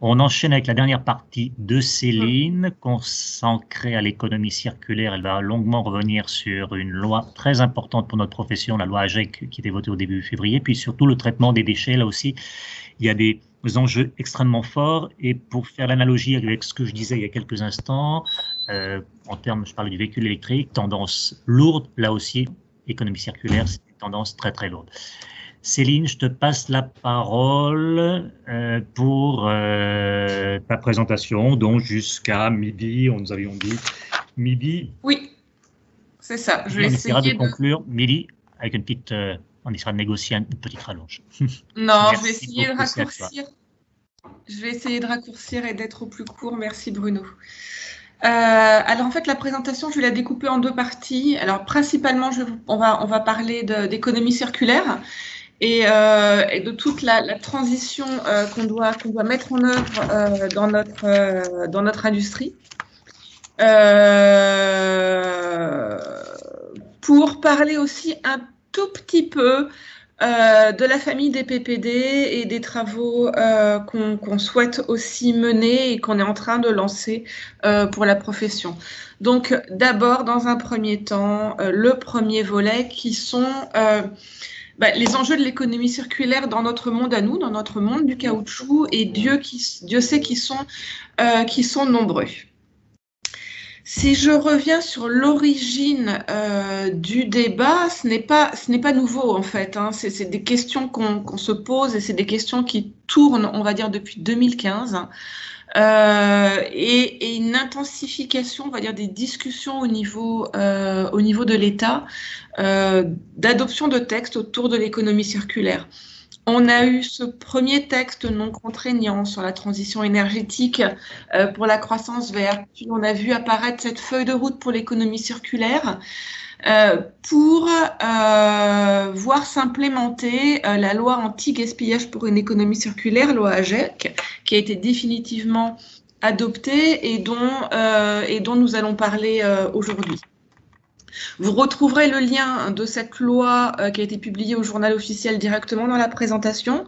On enchaîne avec la dernière partie de Céline, consacrée à l'économie circulaire. Elle va longuement revenir sur une loi très importante pour notre profession, la loi AGEC, qui était votée au début février, puis surtout le traitement des déchets. Là aussi, il y a des enjeux extrêmement forts. Et pour faire l'analogie avec ce que je disais il y a quelques instants, en termes, je parlais du véhicule électrique, tendance lourde, là aussi, économie circulaire, c'est une tendance très très lourde. Céline, je te passe la parole pour ta présentation, donc jusqu'à midi, on nous avions dit midi. Oui, c'est ça. Je vais essayer de conclure midi avec une petite, on essaiera de négocier une petite rallonge. Non, je vais essayer de raccourcir. Je vais essayer de raccourcir et d'être au plus court. Merci Bruno. Alors en fait, la présentation, je vais la découper en deux parties. Alors principalement, on va parler d'économie circulaire. Et de toute la transition qu'on doit mettre en œuvre dans notre industrie. Pour parler aussi un tout petit peu de la famille des PPD et des travaux qu'on souhaite aussi mener et qu'on est en train de lancer pour la profession. Donc d'abord, dans un premier temps, le premier volet qui sont les enjeux de l'économie circulaire dans notre monde à nous, dans notre monde du caoutchouc, et Dieu sait qu'ils sont nombreux. Si je reviens sur l'origine du débat, ce n'est pas nouveau en fait. Hein. C'est des questions qu'on se pose et c'est des questions qui tournent, on va dire, depuis 2015. Et une intensification, on va dire, des discussions au niveau de l'État, d'adoption de textes autour de l'économie circulaire. On a eu ce premier texte non contraignant sur la transition énergétique pour la croissance verte. Puis on a vu apparaître cette feuille de route pour l'économie circulaire pour voir s'implémenter la loi anti-gaspillage pour une économie circulaire, loi AGEC, qui a été définitivement adoptée et dont nous allons parler aujourd'hui. Vous retrouverez le lien de cette loi qui a été publiée au journal officiel directement dans la présentation.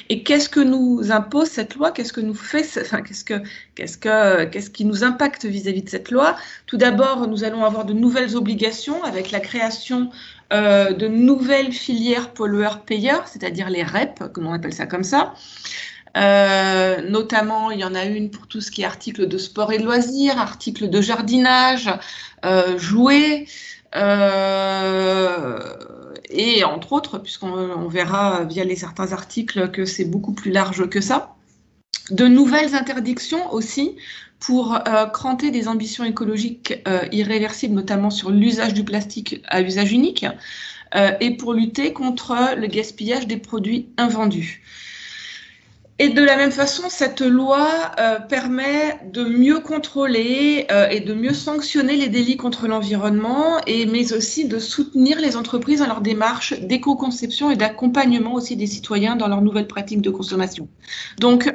Et qu'est-ce que nous impose cette loi? Qu'est-ce que nous fait? Enfin, qu'est-ce qui nous impacte vis-à-vis de cette loi? Tout d'abord, nous allons avoir de nouvelles obligations avec la création de nouvelles filières pollueurs-payeurs, c'est-à-dire les REP, comme on appelle ça comme ça. Notamment, il y en a une pour tout ce qui est articles de sport et de loisirs, articles de jardinage, jouets, et entre autres, puisqu'on verra via les certains articles que c'est beaucoup plus large que ça. De nouvelles interdictions aussi pour cranter des ambitions écologiques irréversibles, notamment sur l'usage du plastique à usage unique, et pour lutter contre le gaspillage des produits invendus. Et de la même façon, cette loi permet de mieux contrôler et de mieux sanctionner les délits contre l'environnement, mais aussi de soutenir les entreprises dans leur démarche d'éco-conception et d'accompagnement aussi des citoyens dans leurs nouvelles pratiques de consommation. Donc,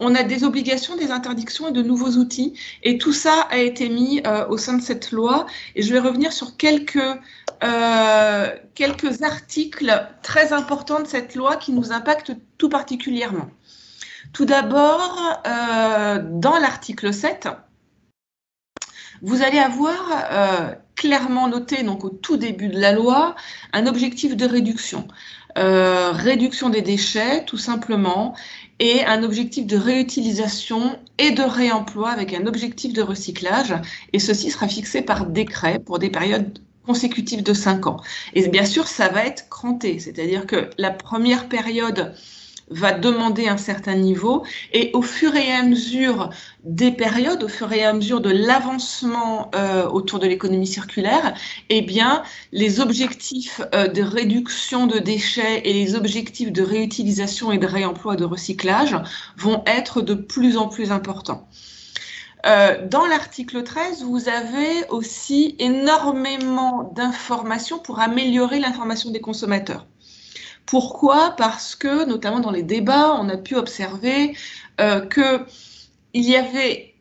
on a des obligations, des interdictions et de nouveaux outils. Et tout ça a été mis au sein de cette loi. Et je vais revenir sur quelques articles très importants de cette loi qui nous impactent tout particulièrement. Tout d'abord, dans l'article 7, vous allez avoir clairement noté, donc au tout début de la loi, un objectif de réduction. Réduction des déchets, tout simplement, et un objectif de réutilisation et de réemploi avec un objectif de recyclage. Et ceci sera fixé par décret pour des périodes consécutives de 5 ans. Et bien sûr, ça va être cranté, c'est-à-dire que la première période va demander un certain niveau et au fur et à mesure des périodes, au fur et à mesure de l'avancement autour de l'économie circulaire, eh bien, les objectifs de réduction de déchets et les objectifs de réutilisation et de réemploi, de recyclage vont être de plus en plus importants. Dans l'article 13, vous avez aussi énormément d'informations pour améliorer l'information des consommateurs. Pourquoi? Parce que, notamment dans les débats, on a pu observer qu'il y avait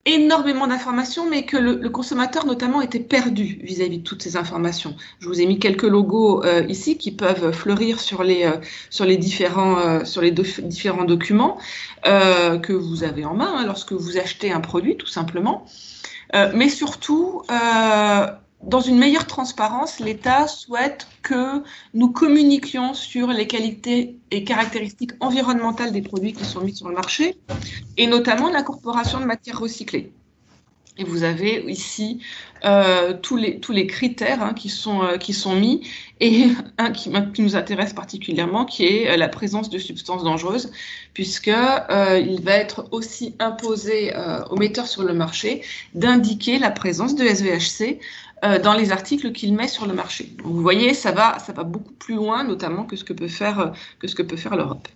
énormément d'informations, mais que le consommateur notamment était perdu vis-à-vis de toutes ces informations. Je vous ai mis quelques logos ici qui peuvent fleurir sur les différents documents que vous avez en main lorsque vous achetez un produit, tout simplement. Mais surtout, dans une meilleure transparence, l'État souhaite que nous communiquions sur les qualités et caractéristiques environnementales des produits qui sont mis sur le marché, et notamment l'incorporation de matières recyclées. Et vous avez ici tous les critères qui sont mis, et un qui nous intéresse particulièrement, qui est la présence de substances dangereuses, puisque il va être aussi imposé aux metteurs sur le marché d'indiquer la présence de SVHC dans les articles qu'il met sur le marché. Donc, vous voyez, ça va beaucoup plus loin, notamment que ce que peut faire l'Europe.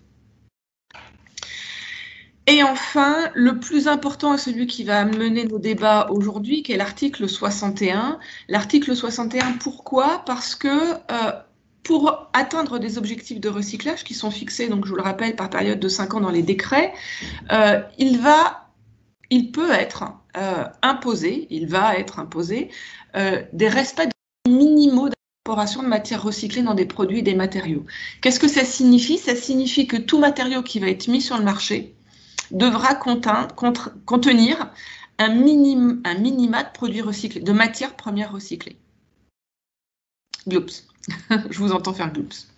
Et enfin, le plus important est celui qui va mener nos débats aujourd'hui, qui est l'article 61. L'article 61, pourquoi? Parce que pour atteindre des objectifs de recyclage qui sont fixés, donc je vous le rappelle, par période de 5 ans dans les décrets, il peut être imposé des respects minimaux d'incorporation de matières recyclées dans des produits et des matériaux. Qu'est-ce que ça signifie? Ça signifie que tout matériau qui va être mis sur le marché devra contenir un minima de produits recyclés, de matières premières recyclées. Gloops. Je vous entends faire gloops.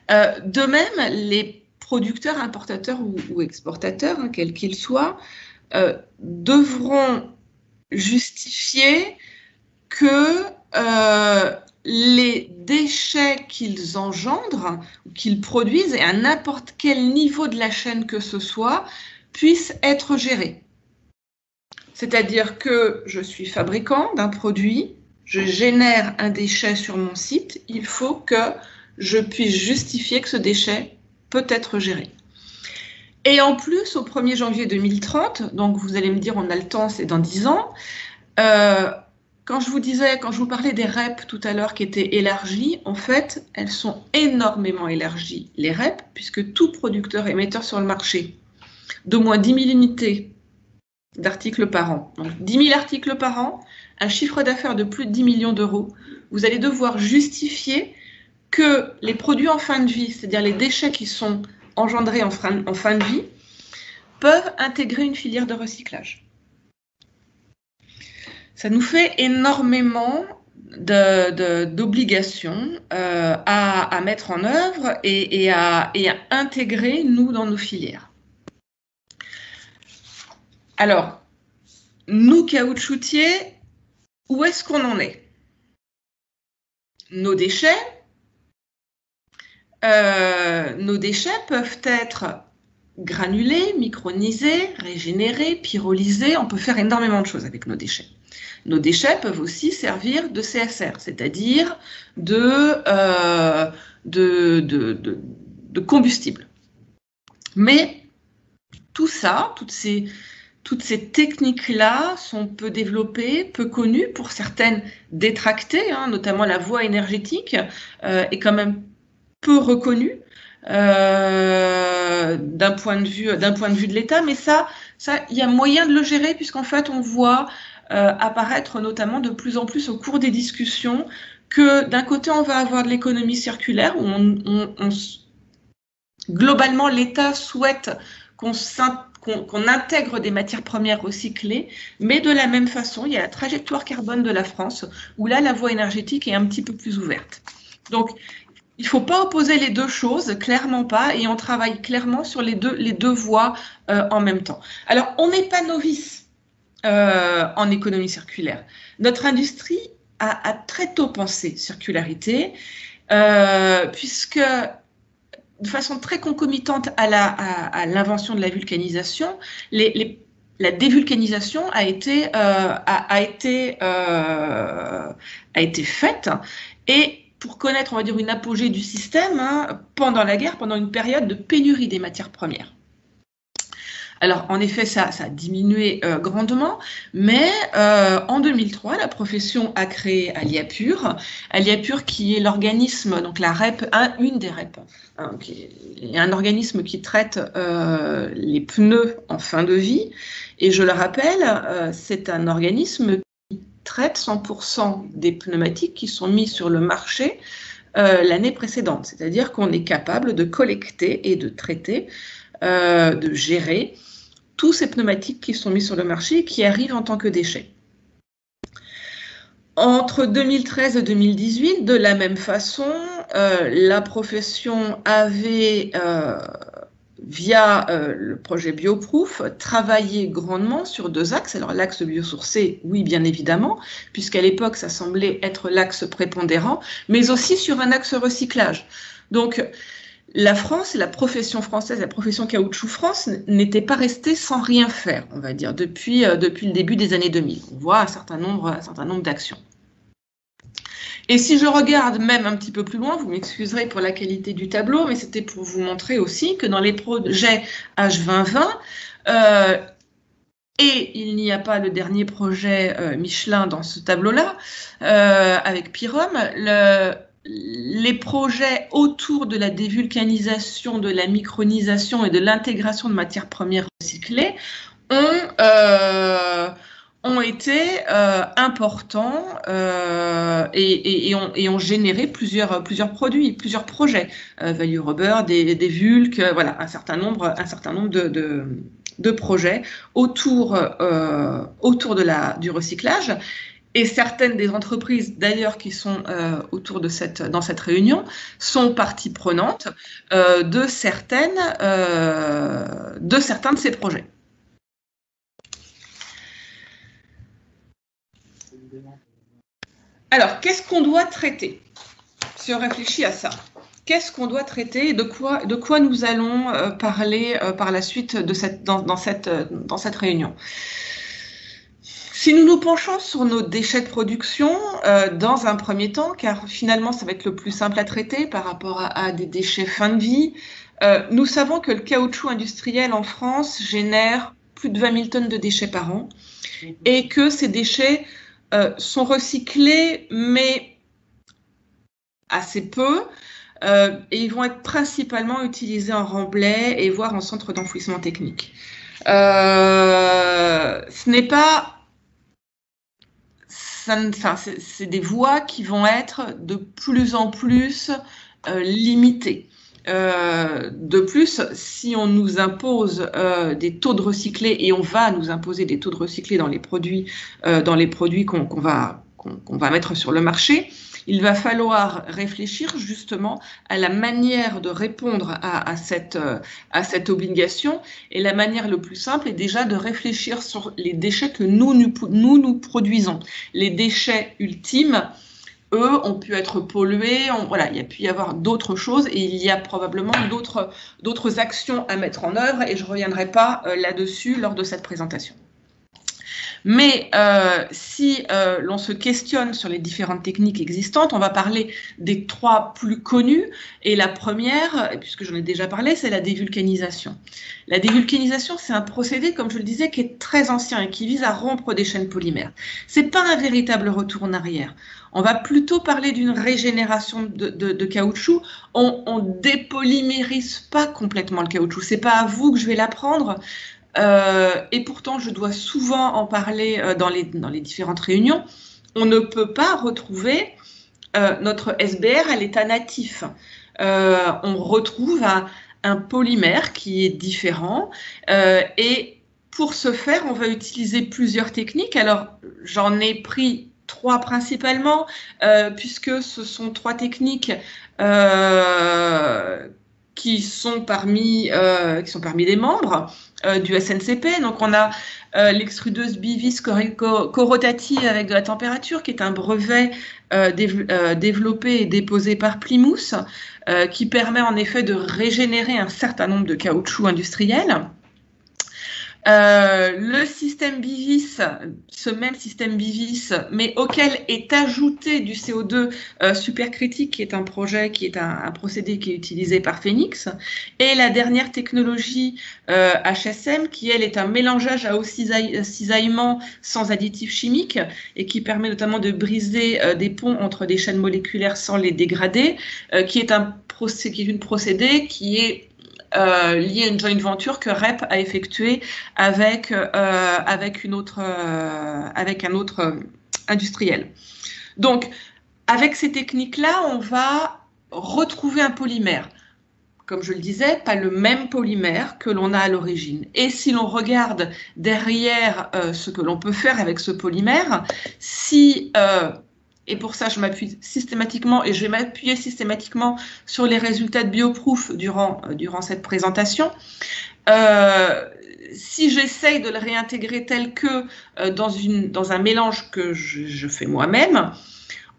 De même, les producteurs, importateurs ou exportateurs, quels qu'ils soient, devront justifier que les déchets qu'ils engendrent ou qu'ils produisent, et à n'importe quel niveau de la chaîne que ce soit, puissent être gérés. C'est-à-dire que je suis fabricant d'un produit, je génère un déchet sur mon site, il faut que je puisse justifier que ce déchet peut être géré. Et en plus, au 1er janvier 2030, donc vous allez me dire on a le temps, c'est dans 10 ans, quand je vous parlais des REP tout à l'heure qui étaient élargies, en fait, elles sont énormément élargies, les REP, puisque tout producteur et metteur sur le marché d'au moins 10 000 unités d'articles par an, donc 10 000 articles par an, un chiffre d'affaires de plus de 10 millions d'euros, vous allez devoir justifier que les produits en fin de vie, c'est-à-dire les déchets qui sont engendrés en fin de vie, peuvent intégrer une filière de recyclage. Ça nous fait énormément d'obligations à mettre en œuvre et à intégrer, nous, dans nos filières. Alors, nous, caoutchoutiers, où est-ce qu'on en est? Nos déchets peuvent être granulés, micronisés, régénérés, pyrolysés. On peut faire énormément de choses avec nos déchets. Nos déchets peuvent aussi servir de CSR, c'est-à-dire de combustible. Mais tout ça, toutes ces techniques-là sont peu développées, peu connues, pour certaines détractées, notamment la voie énergétique est quand même peu reconnue d'un point de vue de l'État, mais ça, il y a moyen de le gérer, puisqu'en fait, on voit apparaître notamment de plus en plus au cours des discussions que d'un côté, on va avoir de l'économie circulaire, où globalement, l'État souhaite qu'on intègre des matières premières recyclées, mais de la même façon, il y a la trajectoire carbone de la France, où là, la voie énergétique est un petit peu plus ouverte. Donc, il ne faut pas opposer les deux choses, clairement pas, et on travaille clairement sur les deux voies en même temps. Alors, on n'est pas novice en économie circulaire. Notre industrie a très tôt pensé circularité, puisque de façon très concomitante à l'invention de la vulcanisation, la dévulcanisation a été faite, et pour connaître, on va dire, une apogée du système pendant la guerre, pendant une période de pénurie des matières premières. Alors, en effet, ça a diminué grandement, mais en 2003, la profession a créé Aliapur. Aliapur qui est l'organisme, donc la REP, une des REP, qui est un organisme qui traite les pneus en fin de vie. Et je le rappelle, c'est un organisme qui traite 100% des pneumatiques qui sont mis sur le marché l'année précédente. C'est-à-dire qu'on est capable de collecter et de traiter, de gérer tous ces pneumatiques qui sont mis sur le marché et qui arrivent en tant que déchets. Entre 2013 et 2018, de la même façon, la profession avait, via le projet Bioproof, travaillé grandement sur 2 axes. Alors l'axe biosourcé, oui, bien évidemment, puisqu'à l'époque, ça semblait être l'axe prépondérant, mais aussi sur un axe recyclage. Donc, la France, la profession française, la profession caoutchouc France n'était pas restée sans rien faire, on va dire, depuis le début des années 2000. On voit un certain nombre d'actions. Et si je regarde même un petit peu plus loin, vous m'excuserez pour la qualité du tableau, mais c'était pour vous montrer aussi que dans les projets H2020, et il n'y a pas le dernier projet Michelin dans ce tableau-là, avec Pyrom, les projets autour de la dévulcanisation, de la micronisation et de l'intégration de matières premières recyclées ont été importants et ont généré plusieurs produits, plusieurs projets. Value Rubber, des Vulc, voilà, un certain nombre de projets autour du recyclage. Et certaines des entreprises, d'ailleurs, qui sont dans cette réunion, sont partie prenante de certains de ces projets. Alors, qu'est-ce qu'on doit traiter? Si on réfléchit à ça, qu'est-ce qu'on doit traiter et de quoi nous allons parler par la suite dans cette réunion? Si nous nous penchons sur nos déchets de production, dans un premier temps, car finalement ça va être le plus simple à traiter par rapport à des déchets fin de vie, nous savons que le caoutchouc industriel en France génère plus de 20 000 tonnes de déchets par an et que ces déchets sont recyclés, mais assez peu, et ils vont être principalement utilisés en remblai et voire en centre d'enfouissement technique. Ce n'est pas... c'est des voies qui vont être de plus en plus limitées. De plus, si on nous impose des taux de recyclés, et on va nous imposer des taux de recyclés dans les produits qu'on va mettre sur le marché, il va falloir réfléchir justement à la manière de répondre à cette obligation. Et la manière le plus simple est déjà de réfléchir sur les déchets que nous produisons. Les déchets ultimes, eux, ont pu être pollués, voilà, il y a pu y avoir d'autres choses et il y a probablement d'autres actions à mettre en œuvre et je ne reviendrai pas là-dessus lors de cette présentation. Mais si l'on se questionne sur les différentes techniques existantes, on va parler des 3 plus connues. Et la première, puisque j'en ai déjà parlé, c'est la dévulcanisation. La dévulcanisation, c'est un procédé, comme je le disais, qui est très ancien et qui vise à rompre des chaînes polymères. Ce n'est pas un véritable retour en arrière. On va plutôt parler d'une régénération de caoutchouc. On ne dépolymérise pas complètement le caoutchouc. Ce n'est pas à vous que je vais l'apprendre. Et pourtant, je dois souvent en parler dans les différentes réunions. On ne peut pas retrouver notre SBR à l'état natif. On retrouve un polymère qui est différent. Et pour ce faire, on va utiliser plusieurs techniques. Alors, j'en ai pris 3 principalement, puisque ce sont 3 techniques qui sont parmi les membres du SNCP. Donc on a l'extrudeuse bivis corotative avec de la température, qui est un brevet développé et déposé par Plymouth, qui permet en effet de régénérer un certain nombre de caoutchoucs industriels. Le système BIVIS, ce même système BIVIS, mais auquel est ajouté du CO2 supercritique, qui est un projet, qui est un procédé qui est utilisé par Phoenix. Et la dernière technologie HSM, qui elle est un mélangeage à haut cisaillement sans additifs chimiques et qui permet notamment de briser des ponts entre des chaînes moléculaires sans les dégrader, qui est une procédé qui est lié à une joint venture que REP a effectuée avec un autre industriel. Donc, avec ces techniques-là, on va retrouver un polymère. Comme je le disais, pas le même polymère que l'on a à l'origine. Et si l'on regarde derrière ce que l'on peut faire avec ce polymère, et pour ça, je m'appuie systématiquement et je vais m'appuyer systématiquement sur les résultats de Bioproof durant cette présentation. Si j'essaye de le réintégrer tel que dans un mélange que je fais moi-même,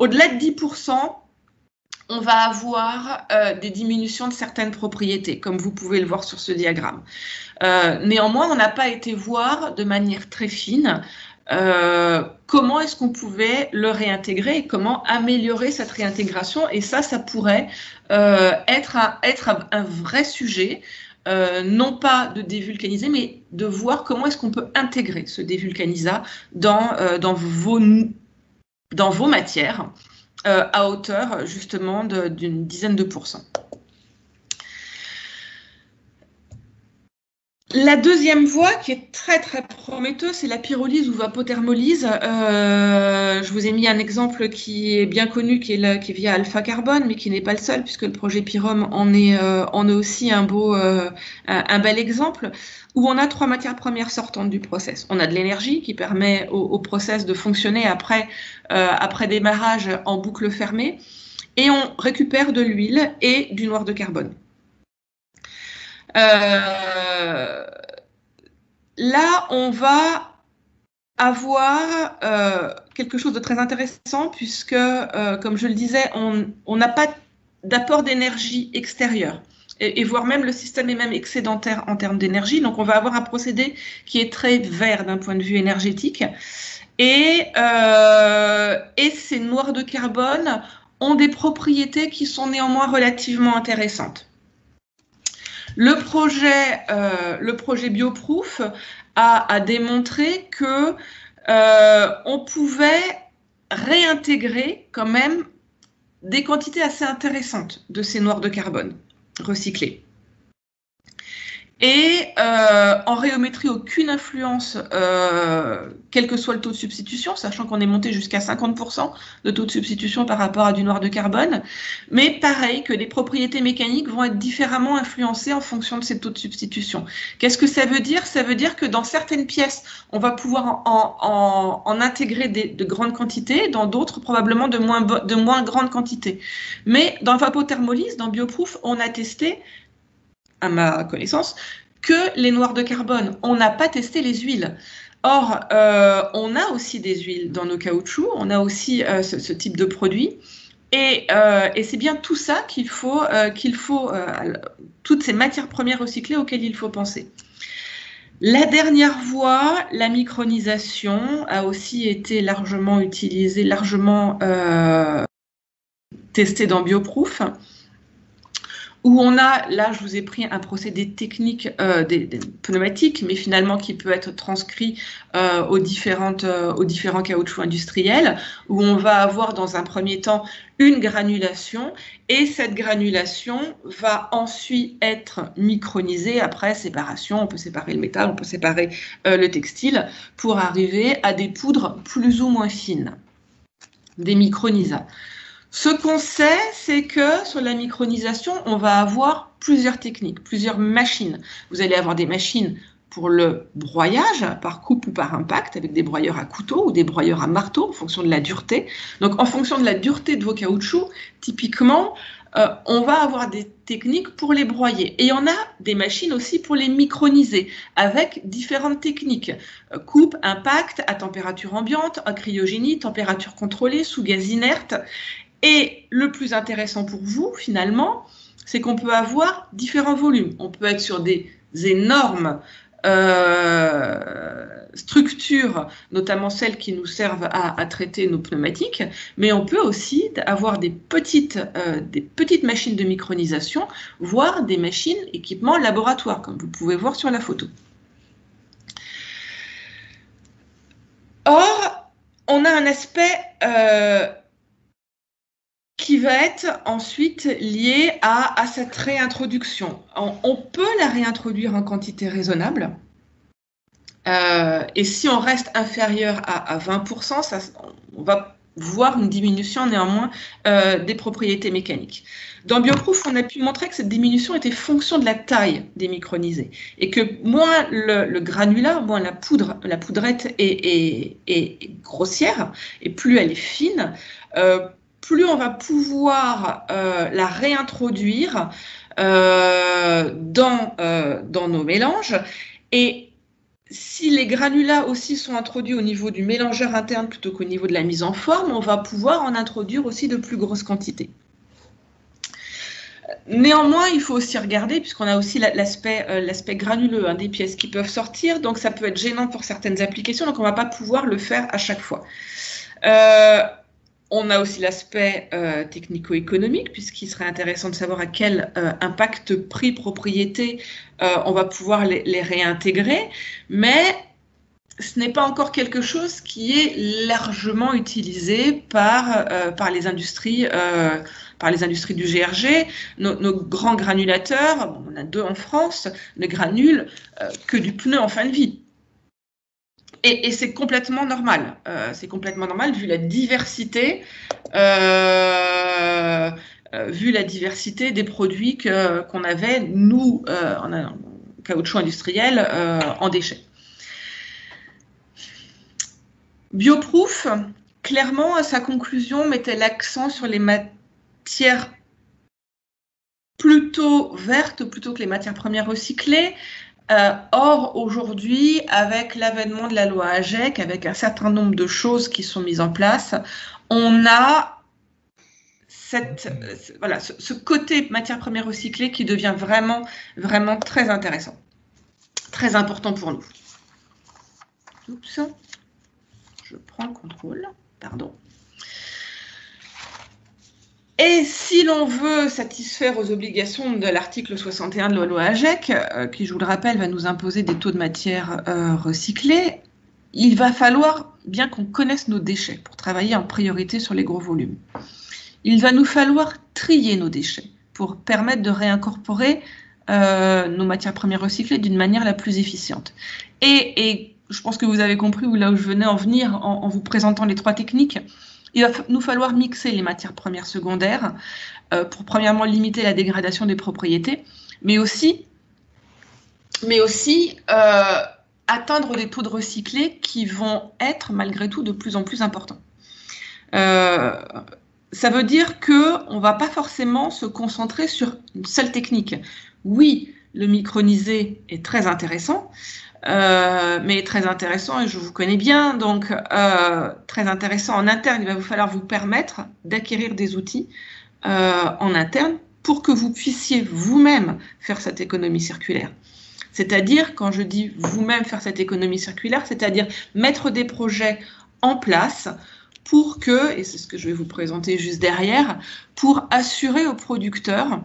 au-delà de 10%, on va avoir des diminutions de certaines propriétés, comme vous pouvez le voir sur ce diagramme. Néanmoins, on n'a pas été voir de manière très fine comment est-ce qu'on pouvait le réintégrer et comment améliorer cette réintégration. Et ça pourrait être un vrai sujet, non pas de dévulcaniser, mais de voir comment est-ce qu'on peut intégrer ce dévulcanisat dans vos matières à hauteur justement d'une dizaine de pourcents. La deuxième voie qui est très très prometteuse, c'est la pyrolyse ou vapothermolyse. Je vous ai mis un exemple qui est bien connu, qui est via Alpha Carbone, mais qui n'est pas le seul, puisque le projet Pyrom en est aussi un bel exemple, où on a 3 matières premières sortantes du process. On a de l'énergie qui permet au process de fonctionner après démarrage en boucle fermée, et on récupère de l'huile et du noir de carbone. Là, on va avoir quelque chose de très intéressant puisque, comme je le disais, on n'a pas d'apport d'énergie extérieure et voire même le système est même excédentaire en termes d'énergie. Donc, on va avoir un procédé qui est très vert d'un point de vue énergétique et ces noirs de carbone ont des propriétés qui sont néanmoins relativement intéressantes. Le projet Bioproof a démontré que on pouvait réintégrer quand même des quantités assez intéressantes de ces noirs de carbone recyclés. Et en rhéométrie, aucune influence, quel que soit le taux de substitution, sachant qu'on est monté jusqu'à 50% de taux de substitution par rapport à du noir de carbone. Mais pareil, que les propriétés mécaniques vont être différemment influencées en fonction de ces taux de substitution. Qu'est-ce que ça veut dire? Ça veut dire que dans certaines pièces, on va pouvoir en intégrer de grandes quantités, dans d'autres probablement de moins grandes quantités. Mais dans vapothermolyse, dans Bioproof, on a testé, à ma connaissance, que les noirs de carbone. On n'a pas testé les huiles. Or, on a aussi des huiles dans nos caoutchoucs, on a aussi ce type de produit. Et c'est bien tout ça toutes ces matières premières recyclées auxquelles il faut penser. La dernière voie, la micronisation, a aussi été largement utilisée, largement testée dans Bioproof, où on a, là je vous ai pris un procédé technique des pneumatiques, mais finalement qui peut être transcrit aux différents caoutchoucs industriels, où on va avoir dans un premier temps une granulation, et cette granulation va ensuite être micronisée après séparation. On peut séparer le métal, on peut séparer le textile, pour arriver à des poudres plus ou moins fines, des micronisats. Ce qu'on sait, c'est que sur la micronisation, on va avoir plusieurs techniques, plusieurs machines. Vous allez avoir des machines pour le broyage, par coupe ou par impact, avec des broyeurs à couteau ou des broyeurs à marteau, en fonction de la dureté. Donc, en fonction de la dureté de vos caoutchoucs, typiquement, on va avoir des techniques pour les broyer. Et il y en a des machines aussi pour les microniser, avec différentes techniques. Coupe, impact, à température ambiante, à cryogénie, température contrôlée, sous gaz inerte. Et le plus intéressant pour vous, finalement, c'est qu'on peut avoir différents volumes. On peut être sur des énormes structures, notamment celles qui nous servent à traiter nos pneumatiques, mais on peut aussi avoir des petites machines de micronisation, voire des machines équipements laboratoire, comme vous pouvez voir sur la photo. Or, on a un aspect qui va être ensuite lié à cette réintroduction. On peut la réintroduire en quantité raisonnable, et si on reste inférieur à 20%, on va voir une diminution néanmoins des propriétés mécaniques. Dans Bioproof, on a pu montrer que cette diminution était fonction de la taille des micronisés et que moins le granulat, moins la poudrette est grossière et plus elle est fine, plus on va pouvoir la réintroduire dans nos mélanges. Et si les granulats aussi sont introduits au niveau du mélangeur interne plutôt qu'au niveau de la mise en forme, on va pouvoir en introduire aussi de plus grosses quantités. Néanmoins, il faut aussi regarder, puisqu'on a aussi l'aspect granuleux des pièces qui peuvent sortir, donc ça peut être gênant pour certaines applications, donc on ne va pas pouvoir le faire à chaque fois. On a aussi l'aspect technico-économique, puisqu'il serait intéressant de savoir à quel impact prix-propriété on va pouvoir les réintégrer, mais ce n'est pas encore quelque chose qui est largement utilisé par les industries du GRG. Nos grands granulateurs, on a 2 en France, ne granulent que du pneu en fin de vie. Et c'est complètement normal. C'est complètement normal vu la diversité, des produits qu'on avait, nous, en caoutchouc industriel, en déchets. Bioproof, clairement, à sa conclusion, mettait l'accent sur les matières plutôt vertes plutôt que les matières premières recyclées. Or, aujourd'hui, avec l'avènement de la loi AGEC, avec un certain nombre de choses qui sont mises en place, on a ce côté matières premières recyclées qui devient vraiment, vraiment très intéressant, très important pour nous. Oups, je prends contrôle, pardon. Et si l'on veut satisfaire aux obligations de l'article 61 de la loi AGEC, qui, je vous le rappelle, va nous imposer des taux de matière recyclés, il va falloir bien qu'on connaisse nos déchets pour travailler en priorité sur les gros volumes. Il va nous falloir trier nos déchets pour permettre de réincorporer nos matières premières recyclées d'une manière la plus efficiente. Et je pense que vous avez compris là où je venais en venir en vous présentant les 3 techniques. Il va nous falloir mixer les matières premières secondaires pour premièrement limiter la dégradation des propriétés, mais aussi atteindre des taux de recyclés qui vont être malgré tout de plus en plus importants. Ça veut dire qu'on ne va pas forcément se concentrer sur une seule technique. Oui, le micronisé est très intéressant, mais très intéressant, et je vous connais bien, donc très intéressant en interne. Il va vous falloir vous permettre d'acquérir des outils en interne pour que vous puissiez vous-même faire cette économie circulaire. C'est-à-dire, quand je dis vous-même faire cette économie circulaire, c'est-à-dire mettre des projets en place pour que, et c'est ce que je vais vous présenter juste derrière, pour assurer aux producteurs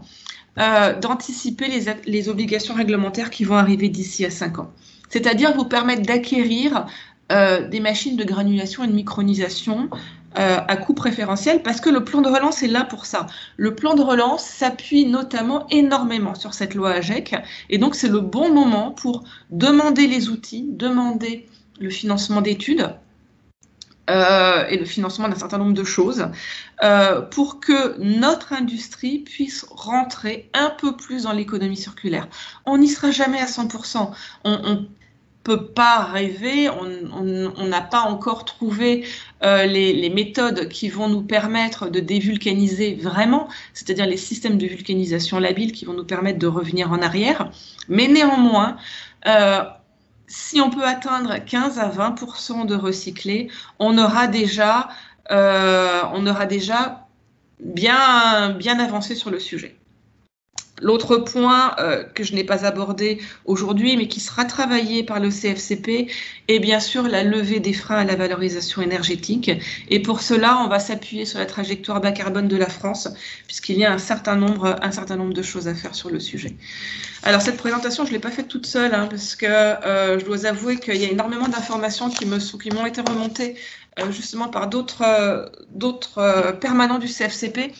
d'anticiper les obligations réglementaires qui vont arriver d'ici à 5 ans. C'est-à-dire vous permettre d'acquérir des machines de granulation et de micronisation à coût préférentiel, parce que le plan de relance est là pour ça. Le plan de relance s'appuie notamment énormément sur cette loi AGEC, et donc c'est le bon moment pour demander les outils, demander le financement d'études et le financement d'un certain nombre de choses pour que notre industrie puisse rentrer un peu plus dans l'économie circulaire. On n'y sera jamais à 100%. On peut pas rêver, on n'a pas encore trouvé les méthodes qui vont nous permettre de dévulcaniser vraiment, c'est-à-dire les systèmes de vulcanisation labile qui vont nous permettre de revenir en arrière. Mais néanmoins, si on peut atteindre 15 à 20% de recyclé, on aura déjà bien avancé sur le sujet. L'autre point que je n'ai pas abordé aujourd'hui, mais qui sera travaillé par le CFCP, est bien sûr la levée des freins à la valorisation énergétique. Et pour cela, on va s'appuyer sur la trajectoire bas carbone de la France, puisqu'il y a un certain nombre de choses à faire sur le sujet. Alors cette présentation, je ne l'ai pas faite toute seule, hein, parce que je dois avouer qu'il y a énormément d'informations qui m'ont été remontées justement par d'autres permanents du CFCP.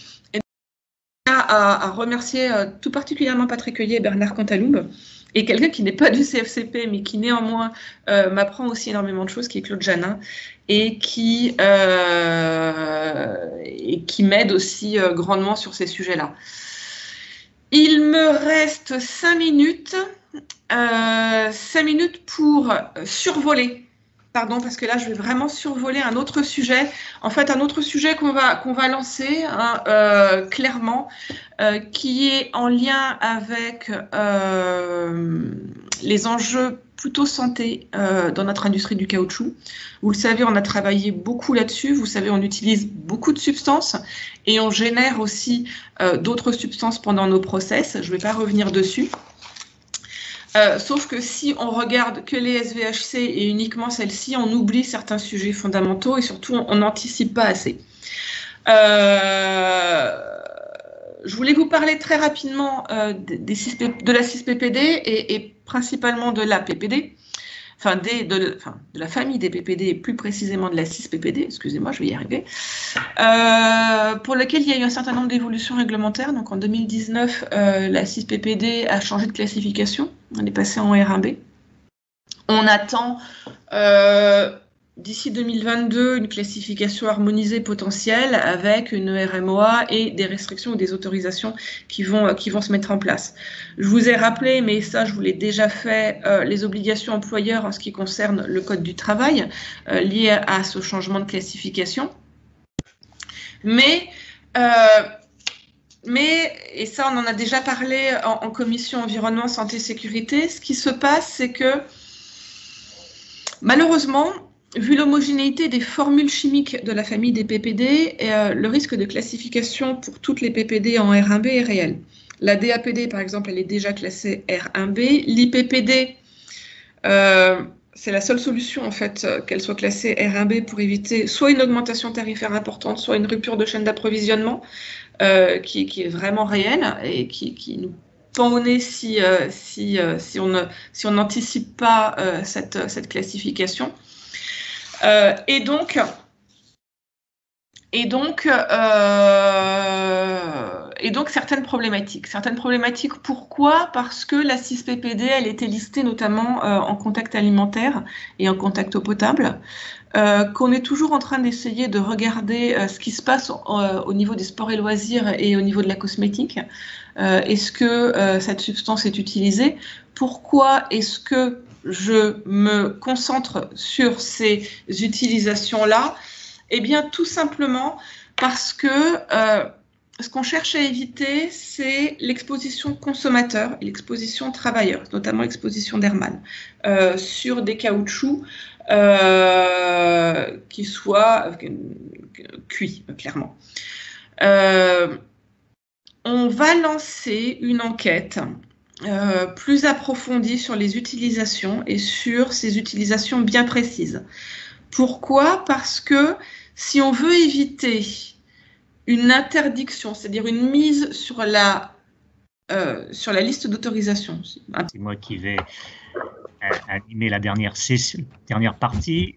À remercier tout particulièrement Patrick Heuillet et Bernard Cantaloume, et quelqu'un qui n'est pas du CFCP, mais qui néanmoins m'apprend aussi énormément de choses, qui est Claude Janin, et qui m'aide aussi grandement sur ces sujets-là. Il me reste 5 minutes, 5 minutes pour survoler. Pardon, parce que là, je vais vraiment survoler un autre sujet. En fait, un autre sujet qu'on va lancer, hein, clairement, qui est en lien avec les enjeux plutôt santé dans notre industrie du caoutchouc. Vous le savez, on a travaillé beaucoup là-dessus. Vous savez, on utilise beaucoup de substances et on génère aussi d'autres substances pendant nos process. Je ne vais pas revenir dessus. Sauf que si on regarde que les SVHC et uniquement celles-ci, on oublie certains sujets fondamentaux et surtout on n'anticipe pas assez. Je voulais vous parler très rapidement de la 6-PPD et principalement de la PPD, enfin de la famille des PPD et plus précisément de la 6-PPD, excusez-moi, je vais y arriver, pour lequel il y a eu un certain nombre d'évolutions réglementaires. Donc en 2019, la 6-PPD a changé de classification, on est passé en R1B. On attend d'ici 2022 une classification harmonisée potentielle avec une RMOA et des restrictions ou des autorisations qui vont se mettre en place. Je vous ai rappelé, mais ça je vous l'ai déjà fait, les obligations employeurs en ce qui concerne le code du travail liées à ce changement de classification. Mais, et ça on en a déjà parlé en commission environnement, santé, sécurité, ce qui se passe c'est que malheureusement, vu l'homogénéité des formules chimiques de la famille des PPD, le risque de classification pour toutes les PPD en R1B est réel. La DAPD, par exemple, elle est déjà classée R1B. L'IPPD, c'est la seule solution, en fait, qu'elle soit classée R1B pour éviter soit une augmentation tarifaire importante, soit une rupture de chaîne d'approvisionnement qui est vraiment réelle et qui nous pend au nez si on n'anticipe pas cette classification. Et donc certaines problématiques. Pourquoi? Parce que la 6-PPD, elle était listée notamment en contact alimentaire et en contact eau potable, qu'on est toujours en train d'essayer de regarder ce qui se passe au niveau des sports et loisirs et au niveau de la cosmétique. Est-ce que cette substance est utilisée? Pourquoi est-ce que je me concentre sur ces utilisations-là? Eh bien, tout simplement parce que ce qu'on cherche à éviter, c'est l'exposition consommateur et l'exposition travailleur, notamment l'exposition dermale, sur des caoutchoucs qui soient cuits, clairement. On va lancer une enquête plus approfondie sur les utilisations et sur ces utilisations bien précises. Pourquoi? Parce que si on veut éviter une interdiction, c'est-à-dire une mise sur la liste d'autorisation. C'est moi qui vais animer la dernière partie.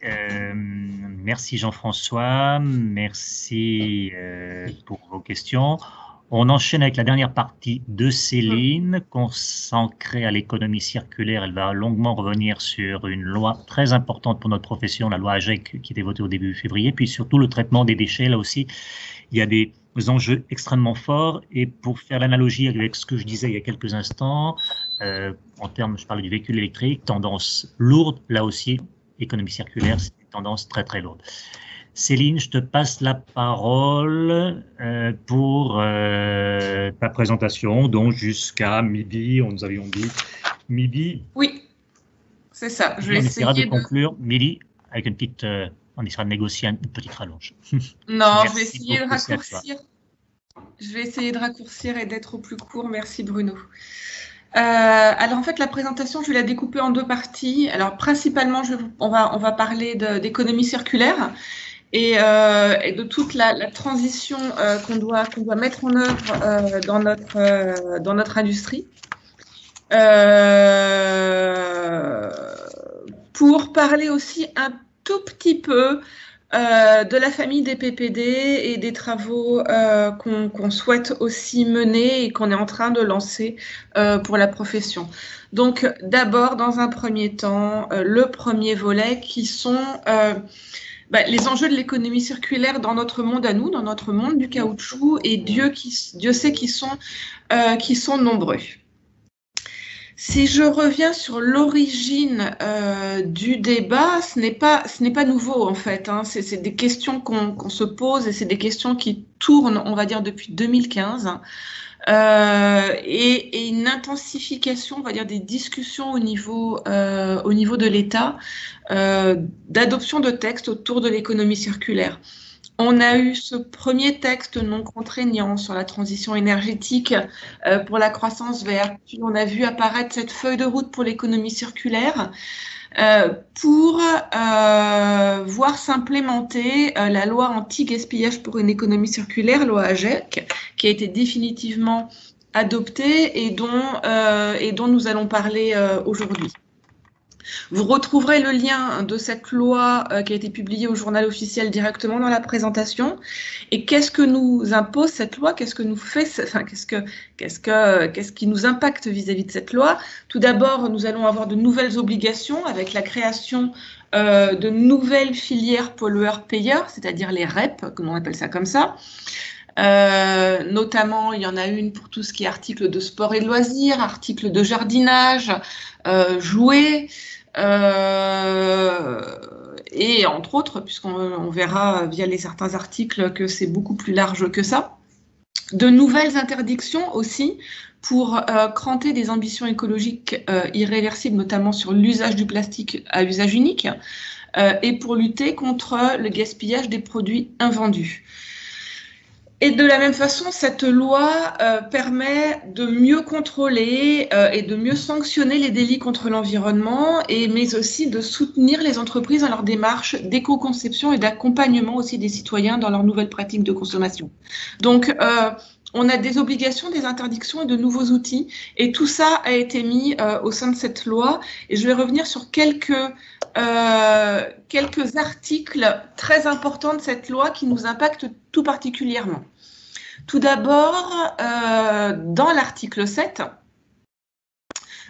Merci Jean-François, merci pour vos questions. On enchaîne avec la dernière partie de Céline, consacrée à l'économie circulaire. Elle va longuement revenir sur une loi très importante pour notre profession, la loi AGEC, qui était votée au début février, puis surtout le traitement des déchets. Là aussi, il y a des enjeux extrêmement forts. Et pour faire l'analogie avec ce que je disais il y a quelques instants, en termes, je parlais du véhicule électrique, tendance lourde, là aussi, économie circulaire, c'est une tendance très très lourde. Céline, je te passe la parole pour ta présentation, donc jusqu'à midi, nous avions dit midi. Oui, c'est ça. Je vais essayer de conclure midi avec une petite, on essaiera de négocier une petite rallonge. Non, je vais essayer de raccourcir. Je vais essayer de raccourcir et d'être au plus court. Merci Bruno. Alors en fait, la présentation, je vais la découper en deux parties. Alors principalement, on va parler d'économie circulaire et de toute la transition qu'on doit mettre en œuvre dans notre industrie. Pour parler aussi un tout petit peu de la famille des PPD et des travaux qu'on souhaite aussi mener et qu'on est en train de lancer pour la profession. Donc d'abord, dans un premier temps, le premier volet qui sont les enjeux de l'économie circulaire dans notre monde à nous, dans notre monde du caoutchouc, et Dieu sait qu'ils sont nombreux. Si je reviens sur l'origine du débat, ce n'est pas nouveau en fait. Hein. C'est des questions qu'on se pose et c'est des questions qui tournent, on va dire, depuis 2015. Et une intensification, on va dire, des discussions au niveau de l'État, d'adoption de textes autour de l'économie circulaire. On a eu ce premier texte non contraignant sur la transition énergétique pour la croissance verte. Puis on a vu apparaître cette feuille de route pour l'économie circulaire pour voir s'implémenter la loi anti-gaspillage pour une économie circulaire, loi AGEC, qui a été définitivement adoptée et dont nous allons parler aujourd'hui. Vous retrouverez le lien de cette loi qui a été publiée au journal officiel directement dans la présentation. Et qu'est-ce que nous impose cette loi? Qu'est-ce que nous fait? Enfin, qu'est-ce qui nous impacte vis-à-vis de cette loi? Tout d'abord, nous allons avoir de nouvelles obligations avec la création de nouvelles filières pollueurs-payeurs, c'est-à-dire les REP, comme on appelle ça comme ça. Notamment, il y en a une pour tout ce qui est articles de sport et de loisirs, articles de jardinage, jouets, et entre autres, puisqu'on verra via certains articles que c'est beaucoup plus large que ça. De nouvelles interdictions aussi pour cranter des ambitions écologiques irréversibles, notamment sur l'usage du plastique à usage unique, et pour lutter contre le gaspillage des produits invendus. Et de la même façon, cette loi permet de mieux contrôler et de mieux sanctionner les délits contre l'environnement, mais aussi de soutenir les entreprises dans leur démarche d'éco-conception et d'accompagnement aussi des citoyens dans leurs nouvelles pratiques de consommation. Donc, on a des obligations, des interdictions et de nouveaux outils. Et tout ça a été mis au sein de cette loi. Et je vais revenir sur quelques articles très importants de cette loi qui nous impactent tout particulièrement. Tout d'abord, dans l'article 7,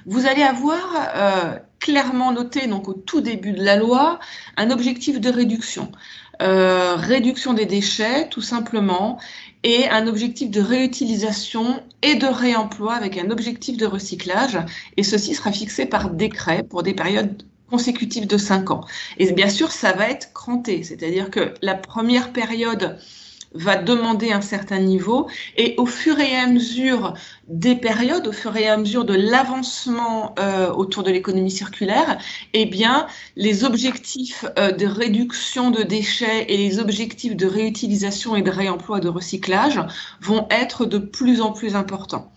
vous allez avoir clairement noté, donc au tout début de la loi, un objectif de réduction. Réduction des déchets, tout simplement, et un objectif de réutilisation et de réemploi avec un objectif de recyclage. Et ceci sera fixé par décret pour des périodes consécutives de 5 ans. Et bien sûr, ça va être cranté, c'est-à-dire que la première période va demander un certain niveau et au fur et à mesure des périodes, au fur et à mesure de l'avancement autour de l'économie circulaire, eh bien, les objectifs de réduction de déchets et les objectifs de réutilisation et de réemploi, de recyclage vont être de plus en plus importants.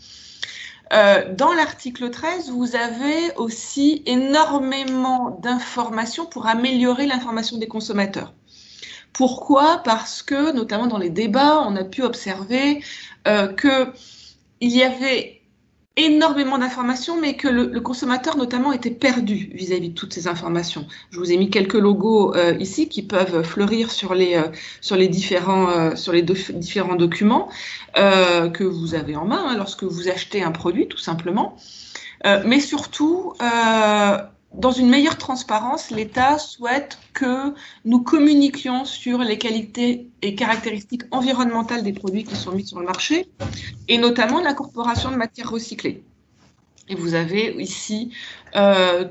Dans l'article 13, vous avez aussi énormément d'informations pour améliorer l'information des consommateurs. Pourquoi? Parce que, notamment dans les débats, on a pu observer qu'il y avait énormément d'informations, mais que le consommateur, notamment, était perdu vis-à-vis de toutes ces informations. Je vous ai mis quelques logos ici qui peuvent fleurir sur les différents documents que vous avez en main lorsque vous achetez un produit, tout simplement. Mais surtout, dans une meilleure transparence, l'État souhaite que nous communiquions sur les qualités et caractéristiques environnementales des produits qui sont mis sur le marché, et notamment l'incorporation de matières recyclées. Et vous avez ici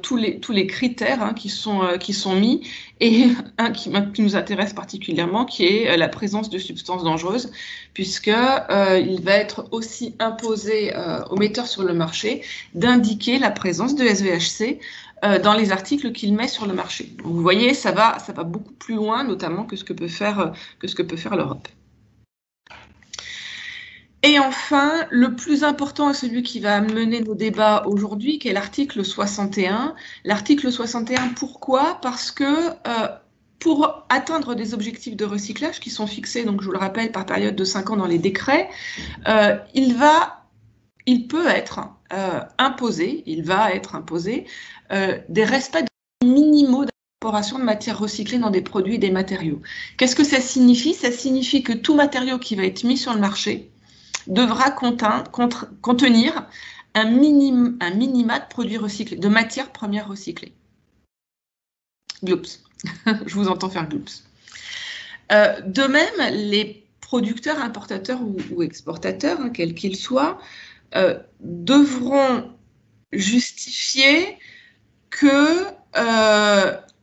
tous les critères qui sont mis, et un qui nous intéresse particulièrement, qui est la présence de substances dangereuses, puisque il va être aussi imposé aux metteurs sur le marché d'indiquer la présence de SVHC dans les articles qu'il met sur le marché. Donc, vous voyez, ça va beaucoup plus loin, notamment que ce que peut faire l'Europe. Et enfin, le plus important est celui qui va mener nos débats aujourd'hui, qui est l'article 61. L'article 61, pourquoi? Parce que pour atteindre des objectifs de recyclage qui sont fixés, donc je vous le rappelle, par période de 5 ans dans les décrets, il peut être imposé, des respects minimaux d'incorporation de matières recyclées dans des produits et des matériaux. Qu'est-ce que ça signifie? Ça signifie que tout matériau qui va être mis sur le marché devra contenir un minima de produits recyclés, de matières premières recyclées. Gloops. Je vous entends faire gloops. De même, les producteurs, importateurs ou exportateurs, hein, quels qu'ils soient, devront justifier que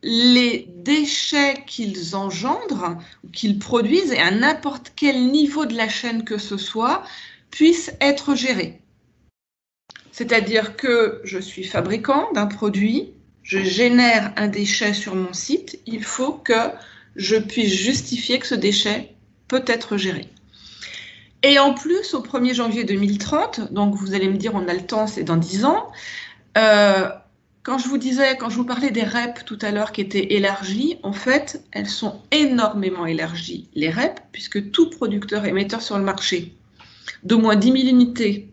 les déchets qu'ils engendrent ou qu'ils produisent, et à n'importe quel niveau de la chaîne que ce soit, puissent être gérés. C'est-à-dire que je suis fabricant d'un produit, je génère un déchet sur mon site, il faut que je puisse justifier que ce déchet peut être géré. Et en plus, au 1er janvier 2030, donc vous allez me dire on a le temps, c'est dans 10 ans, quand je vous parlais des REP tout à l'heure qui étaient élargies, en fait, elles sont énormément élargies, les REP, puisque tout producteur émetteur sur le marché d'au moins 10 000 unités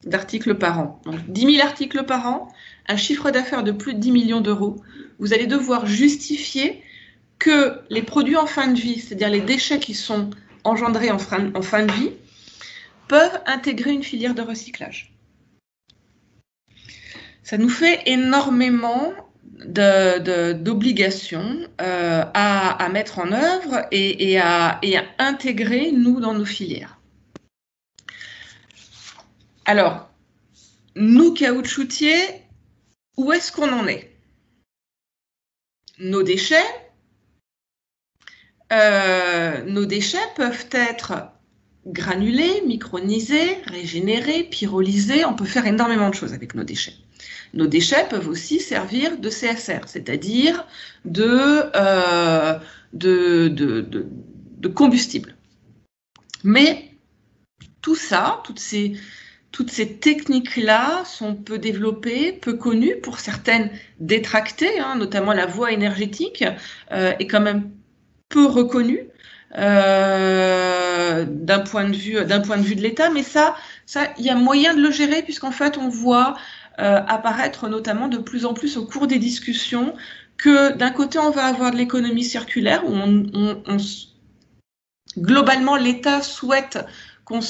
d'articles par an, donc 10 000 articles par an, un chiffre d'affaires de plus de 10 millions d'euros, vous allez devoir justifier que les produits en fin de vie, c'est-à-dire les déchets qui sont engendrés en fin de vie, peuvent intégrer une filière de recyclage. Ça nous fait énormément d'obligations à mettre en œuvre et à intégrer, nous, dans nos filières. Alors, nous, caoutchoutiers, où est-ce qu'on en est? Nos déchets peuvent être granulés, micronisés, régénérés, pyrolysés. On peut faire énormément de choses avec nos déchets. Nos déchets peuvent aussi servir de CSR, c'est-à-dire de combustible. Mais tout ça, toutes ces techniques-là sont peu développées, peu connues, pour certaines détractées, hein, notamment la voie énergétique est quand même peu reconnue d'un point de vue de l'État, mais ça, il y a moyen de le gérer, puisqu'en fait, on voit apparaître notamment de plus en plus au cours des discussions que d'un côté, on va avoir de l'économie circulaire, où globalement, l'État souhaite qu'on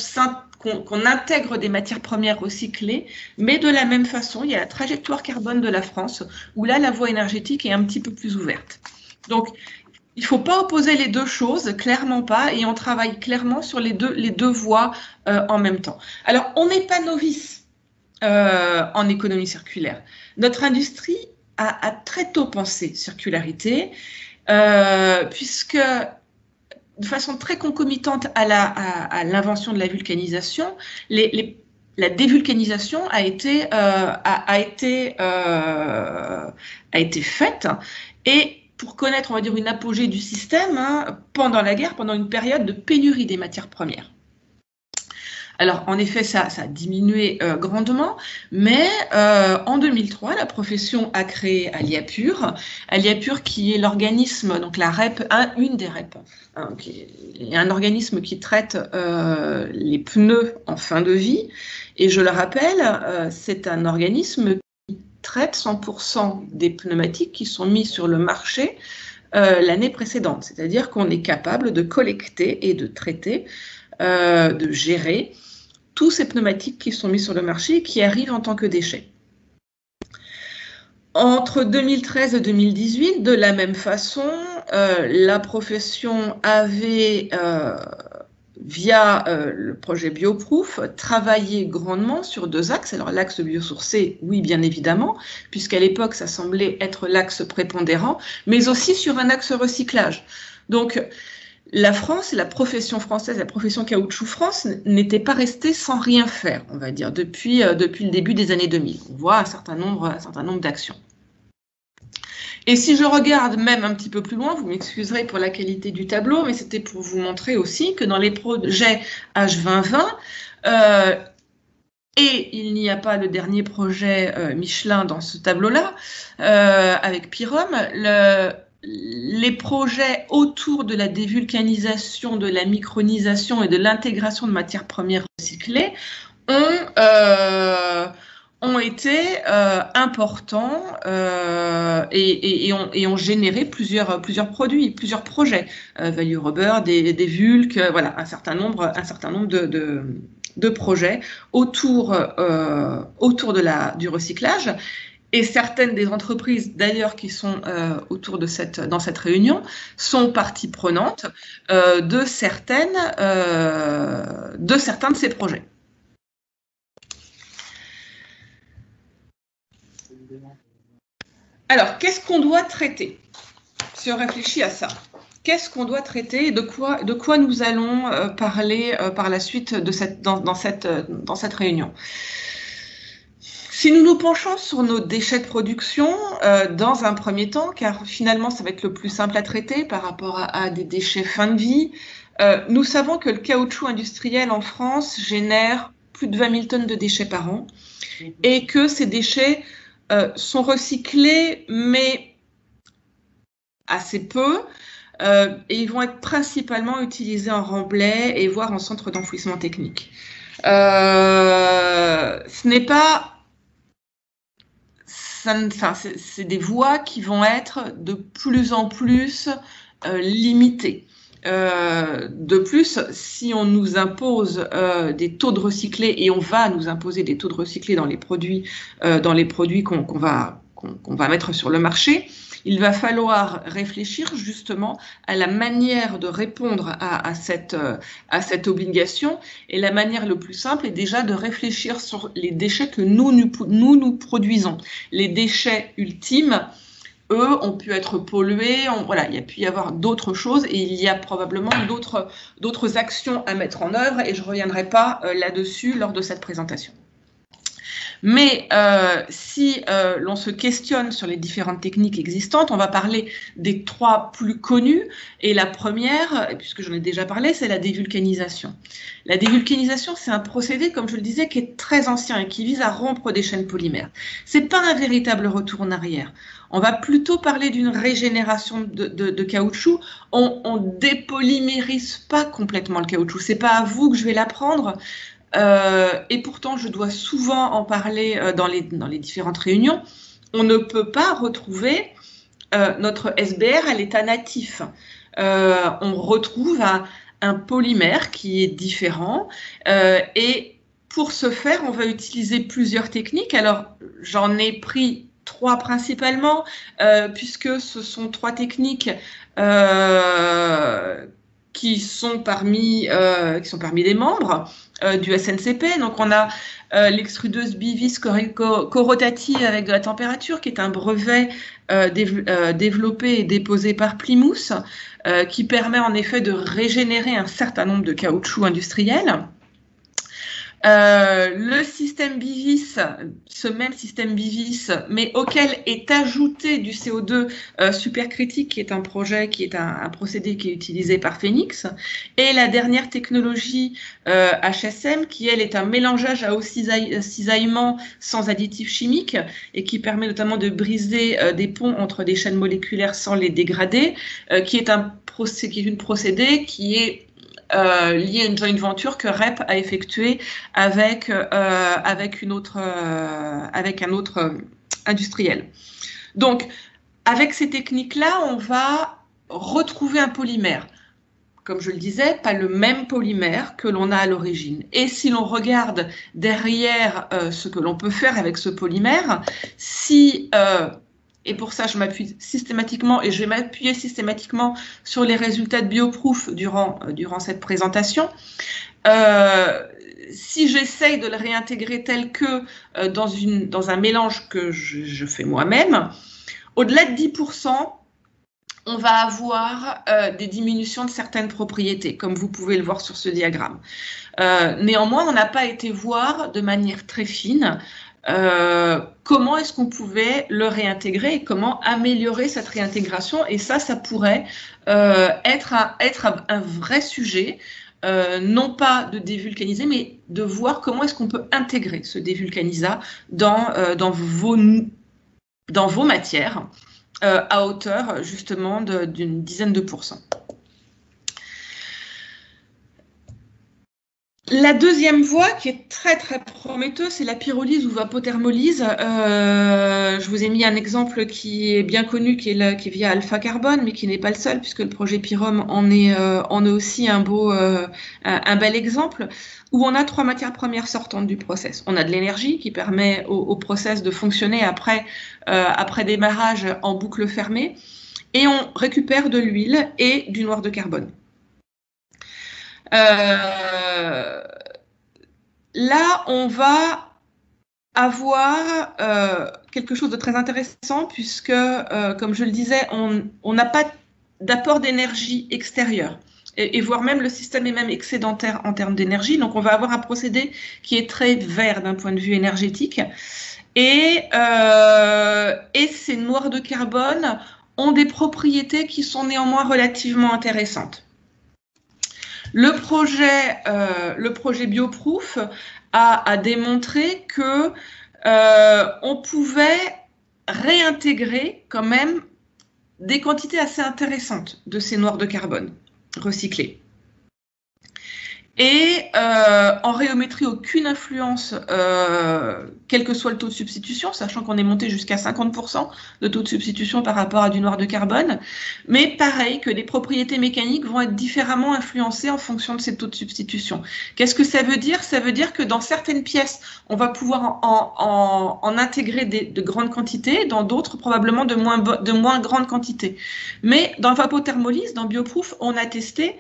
intègre des matières premières recyclées, mais de la même façon, il y a la trajectoire carbone de la France, où là, la voie énergétique est un petit peu plus ouverte. Donc, il ne faut pas opposer les deux choses, clairement pas, et on travaille clairement sur les deux voies en même temps. Alors, on n'est pas novice en économie circulaire. Notre industrie a très tôt pensé circularité, puisque de façon très concomitante à l'invention de la vulcanisation, la dévulcanisation a été faite, et pour connaître, on va dire, une apogée du système, hein, pendant la guerre, pendant une période de pénurie des matières premières. Alors, en effet, ça a diminué grandement, mais en 2003, la profession a créé Aliapur, qui est l'organisme, donc la REP, une des REP, hein, un organisme qui traite les pneus en fin de vie. Et je le rappelle, c'est un organisme qui traite 100% des pneumatiques qui sont mis sur le marché l'année précédente. C'est-à-dire qu'on est capable de collecter et de traiter, de gérer tous ces pneumatiques qui sont mis sur le marché et qui arrivent en tant que déchets. Entre 2013 et 2018, de la même façon, la profession avait, via le projet Bioproof, travaillé grandement sur deux axes. Alors l'axe biosourcé, oui, bien évidemment, puisqu'à l'époque, ça semblait être l'axe prépondérant, mais aussi sur un axe recyclage. Donc, la France, la profession française, la profession Caoutchouc France n'était pas restée sans rien faire, on va dire, depuis le début des années 2000. On voit un certain nombre d'actions. Et si je regarde même un petit peu plus loin, vous m'excuserez pour la qualité du tableau, mais c'était pour vous montrer aussi que dans les projets H2020, et il n'y a pas le dernier projet Michelin dans ce tableau-là, avec Pyrum, les projets autour de la dévulcanisation, de la micronisation et de l'intégration de matières premières recyclées ont été importants et ont généré plusieurs produits, plusieurs projets. Value Rubber, des Vulc, voilà, un certain nombre de projets autour du recyclage. Et certaines des entreprises, d'ailleurs, qui sont dans cette réunion, sont partie prenante de certains de ces projets. Alors, qu'est-ce qu'on doit traiter? Si on réfléchit à ça, qu'est-ce qu'on doit traiter et de quoi nous allons parler par la suite dans cette réunion? Si nous nous penchons sur nos déchets de production, dans un premier temps, car finalement ça va être le plus simple à traiter par rapport à des déchets fin de vie, nous savons que le caoutchouc industriel en France génère plus de 20 000 tonnes de déchets par an et que ces déchets sont recyclés, mais assez peu, et ils vont être principalement utilisés en remblai et voire en centre d'enfouissement technique. Ce n'est pas... c'est des voies qui vont être de plus en plus limitées. De plus, si on nous impose des taux de recyclés, et on va nous imposer des taux de recyclés dans les produits qu'on va mettre sur le marché, il va falloir réfléchir justement à la manière de répondre à cette obligation. Et la manière le plus simple est déjà de réfléchir sur les déchets que nous produisons. Les déchets ultimes, eux, ont pu être pollués, voilà, il y a pu y avoir d'autres choses et il y a probablement d'autres actions à mettre en œuvre et je ne reviendrai pas là-dessus lors de cette présentation. Mais si l'on se questionne sur les différentes techniques existantes, on va parler des 3 plus connues. Et la première, puisque j'en ai déjà parlé, c'est la dévulcanisation. La dévulcanisation, c'est un procédé, comme je le disais, qui est très ancien et qui vise à rompre des chaînes polymères. Ce n'est pas un véritable retour en arrière. On va plutôt parler d'une régénération de caoutchouc. On dépolymérise pas complètement le caoutchouc. C'est pas à vous que je vais l'apprendre. Et pourtant, je dois souvent en parler dans les différentes réunions. On ne peut pas retrouver notre SBR à l'état natif. On retrouve un polymère qui est différent. Et pour ce faire, on va utiliser plusieurs techniques. Alors, j'en ai pris 3 principalement, puisque ce sont 3 techniques qui sont parmi les membres du SNCP. Donc on a l'extrudeuse bivis corotative avec de la température, qui est un brevet développé et déposé par Plymouth, qui permet en effet de régénérer un certain nombre de caoutchoucs industriels. Le système bivis, ce même système bivis, mais auquel est ajouté du CO2 supercritique, qui est un procédé qui est utilisé par Phoenix, et la dernière technologie HSM, qui elle est un mélangeage à haut cisaillement sans additifs chimiques et qui permet notamment de briser des ponts entre des chaînes moléculaires sans les dégrader, qui est une procédé qui est lié à une joint venture que REP a effectuée avec un autre industriel. Donc, avec ces techniques-là, on va retrouver un polymère. Comme je le disais, pas le même polymère que l'on a à l'origine. Et si l'on regarde derrière ce que l'on peut faire avec ce polymère, et pour ça, je m'appuie systématiquement et je vais m'appuyer systématiquement sur les résultats de Bioproof durant cette présentation. Si j'essaye de le réintégrer tel que dans un mélange que je fais moi-même, au-delà de 10%, on va avoir des diminutions de certaines propriétés, comme vous pouvez le voir sur ce diagramme. Néanmoins, on n'a pas été voir de manière très fine comment est-ce qu'on pouvait le réintégrer et comment améliorer cette réintégration. Et ça pourrait être un vrai sujet, non pas de dévulcaniser, mais de voir comment est-ce qu'on peut intégrer ce dévulcanisat dans vos matières à hauteur justement d'une dizaine de %. La deuxième voie qui est très très prometteuse, c'est la pyrolyse ou vapothermolyse. Je vous ai mis un exemple qui est bien connu, qui est via Alpha Carbone, mais qui n'est pas le seul, puisque le projet Pyrom en est aussi un bel exemple, où on a 3 matières premières sortantes du process. On a de l'énergie qui permet au process de fonctionner après démarrage en boucle fermée, et on récupère de l'huile et du noir de carbone. Là, on va avoir quelque chose de très intéressant puisque, comme je le disais, on n'a pas d'apport d'énergie extérieure et voire même le système est même excédentaire en termes d'énergie. Donc, on va avoir un procédé qui est très vert d'un point de vue énergétique et ces noirs de carbone ont des propriétés qui sont néanmoins relativement intéressantes. Le projet Bioproof a démontré que on pouvait réintégrer quand même des quantités assez intéressantes de ces noirs de carbone recyclés. Et en rhéométrie, aucune influence, quel que soit le taux de substitution, sachant qu'on est monté jusqu'à 50% de taux de substitution par rapport à du noir de carbone. Mais pareil, que les propriétés mécaniques vont être différemment influencées en fonction de ces taux de substitution. Qu'est-ce que ça veut dire? Ça veut dire que dans certaines pièces, on va pouvoir en intégrer de grandes quantités, dans d'autres probablement de moins grandes quantités. Mais dans vapothermolyse, dans Bioproof, on a testé,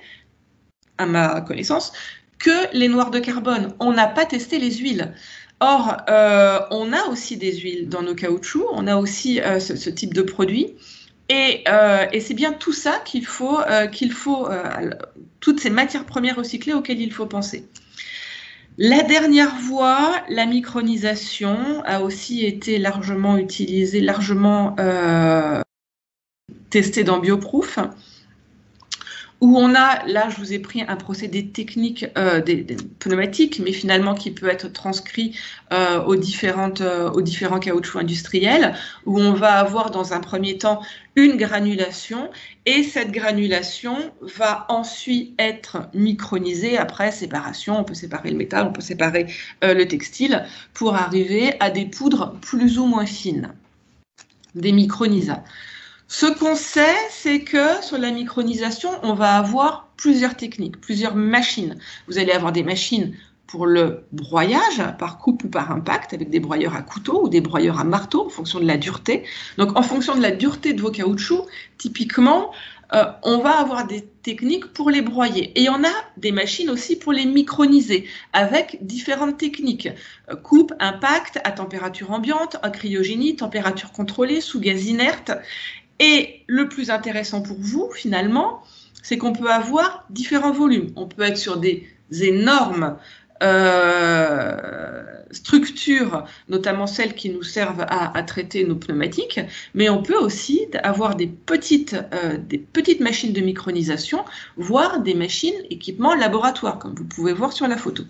à ma connaissance, que les noirs de carbone. On n'a pas testé les huiles. Or, on a aussi des huiles dans nos caoutchoucs, on a aussi ce type de produit. Et c'est bien tout ça toutes ces matières premières recyclées auxquelles il faut penser. La dernière voie, la micronisation, a aussi été largement utilisée, largement testée dans Bioproof, où on a, là je vous ai pris un procédé technique des pneumatiques, mais finalement qui peut être transcrit aux différents caoutchoucs industriels, où on va avoir dans un premier temps une granulation, et cette granulation va ensuite être micronisée après séparation. On peut séparer le métal, on peut séparer le textile, pour arriver à des poudres plus ou moins fines, des micronisats. Ce qu'on sait, c'est que sur la micronisation, on va avoir plusieurs techniques, plusieurs machines. Vous allez avoir des machines pour le broyage, par coupe ou par impact, avec des broyeurs à couteau ou des broyeurs à marteau, en fonction de la dureté. Donc, en fonction de la dureté de vos caoutchoucs, typiquement, on va avoir des techniques pour les broyer. Et il y en a des machines aussi pour les microniser, avec différentes techniques. Coupe, impact, à température ambiante, à cryogénie, température contrôlée, sous gaz inerte. Et le plus intéressant pour vous, finalement, c'est qu'on peut avoir différents volumes. On peut être sur des énormes structures, notamment celles qui nous servent à traiter nos pneumatiques, mais on peut aussi avoir des petites machines de micronisation, voire des machines équipements laboratoire, comme vous pouvez voir sur la photo.